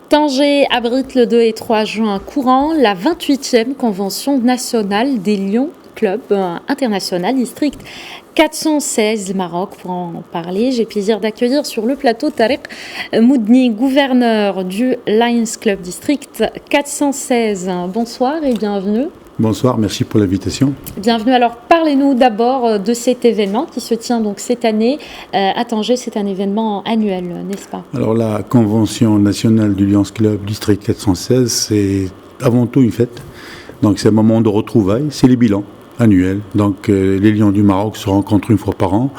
Tanger abrite le 2 et 3 juin courant la 28e convention nationale des Lions Club International District 416 Maroc. Pour en parler, j'ai plaisir d'accueillir sur le plateau Tariq Moudni, gouverneur du Lions Club District 416. Bonsoir et bienvenue. Bonsoir, merci pour l'invitation. Bienvenue. Alors, parlez-nous d'abord de cet événement qui se tient donc cette année à Tanger. C'est un événement annuel, n'est-ce pas? Alors, la Convention nationale du Lions Club District 416, c'est avant tout une fête. Donc, c'est un moment de retrouvailles, c'est les bilans annuels. Donc, les Lions du Maroc se rencontrent une fois par an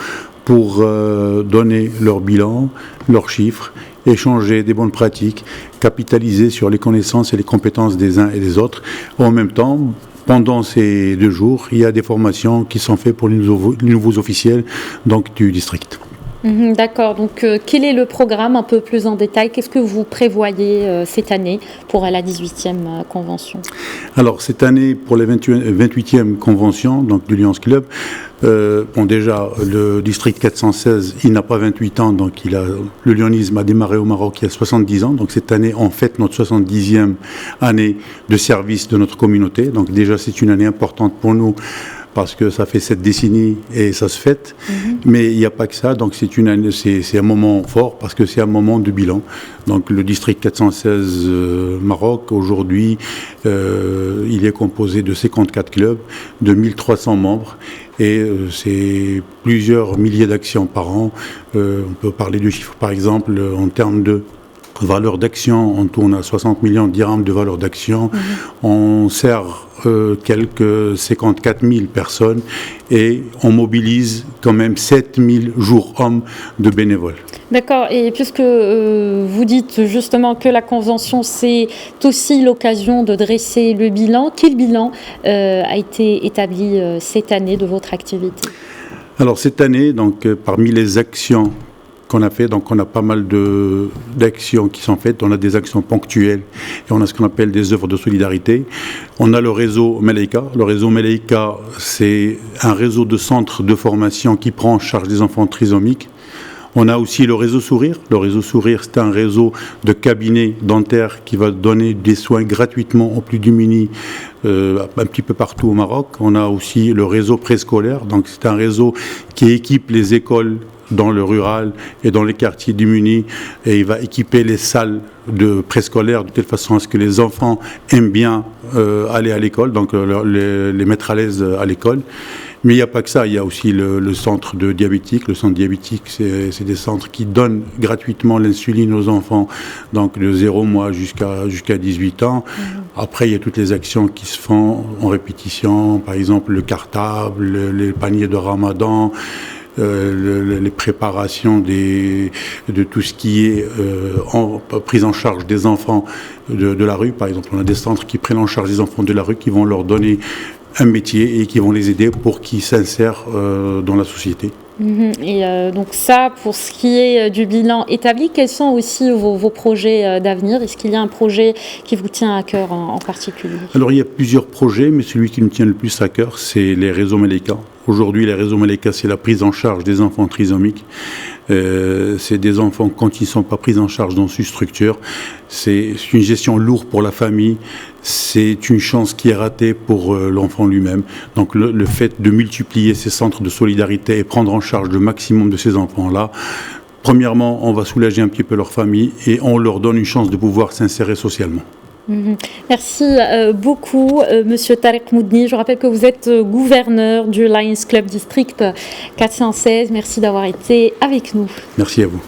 pour donner leur bilan, leurs chiffres, échanger des bonnes pratiques, capitaliser sur les connaissances et les compétences des uns et des autres. En même temps, pendant ces 2 jours, il y a des formations qui sont faites pour les nouveaux officiels donc, du district. D'accord, donc quel est le programme un peu plus en détail? Qu'est-ce que vous prévoyez cette année pour la 18e convention? Alors cette année, pour la 28e convention donc, du Lions Club, déjà le district 416, il n'a pas 28 ans, donc le lionisme a démarré au Maroc il y a 70 ans, donc cette année on fête notre 70e année de service de notre communauté, donc déjà c'est une année importante pour nous, parce que ça fait 7 décennies et ça se fête. Mais il n'y a pas que ça, donc c'est un moment fort parce que c'est un moment de bilan. Donc le district 416 Maroc, aujourd'hui, il est composé de 54 clubs, de 1300 membres. Et c'est plusieurs milliers d'actions par an. On peut parler de chiffres, par exemple, en termes de valeur d'action, on tourne à 60 millions de dirhams de valeur d'action. On sert quelques 54 000 personnes et on mobilise quand même 7 000 jours hommes de bénévoles. D'accord, et puisque vous dites justement que la convention c'est aussi l'occasion de dresser le bilan, quel bilan a été établi cette année de votre activité? Alors cette année, donc parmi les actions qu'on a fait, donc on a pas mal d'actions qui sont faites, on a des actions ponctuelles et on a ce qu'on appelle des œuvres de solidarité. On a le réseau Meleika. Le réseau Meleika, c'est un réseau de centres de formation qui prend en charge des enfants trisomiques. On a aussi le réseau Sourire. Le réseau Sourire, c'est un réseau de cabinets dentaires qui va donner des soins gratuitement aux plus démunis un petit peu partout au Maroc. On a aussi le réseau préscolaire. Donc c'est un réseau qui équipe les écoles dans le rural et dans les quartiers démunis, et il va équiper les salles de préscolaire de telle façon à ce que les enfants aiment bien aller à l'école, donc les mettre à l'aise à l'école. Mais il n'y a pas que ça, il y a aussi le centre diabétique. Le centre diabétique, c'est des centres qui donnent gratuitement l'insuline aux enfants, donc de 0 mois jusqu'à 18 ans. Après, il y a toutes les actions qui se font en répétition, par exemple le cartable, les paniers de Ramadan, les préparations de tout ce qui est prise en charge des enfants de la rue. Par exemple, on a des centres qui prennent en charge des enfants de la rue, qui vont leur donner un métier et qui vont les aider pour qu'ils s'insèrent dans la société. Et donc ça, pour ce qui est du bilan établi, quels sont aussi vos projets d'avenir? Est-ce qu'il y a un projet qui vous tient à cœur en particulier? Alors il y a plusieurs projets, mais celui qui me tient le plus à cœur, c'est les réseaux Meleika. Aujourd'hui, les réseaux Meleika, c'est la prise en charge des enfants trisomiques. C'est des enfants, quand ils ne sont pas pris en charge dans une structure, c'est une gestion lourde pour la famille, c'est une chance qui est ratée pour l'enfant lui-même. Donc le fait de multiplier ces centres de solidarité et prendre en charge le maximum de ces enfants-là, premièrement, on va soulager un petit peu leur famille et on leur donne une chance de pouvoir s'insérer socialement. Merci beaucoup, Monsieur Tariq Moudni. Je rappelle que vous êtes gouverneur du Lions Club District 416. Merci d'avoir été avec nous. Merci à vous.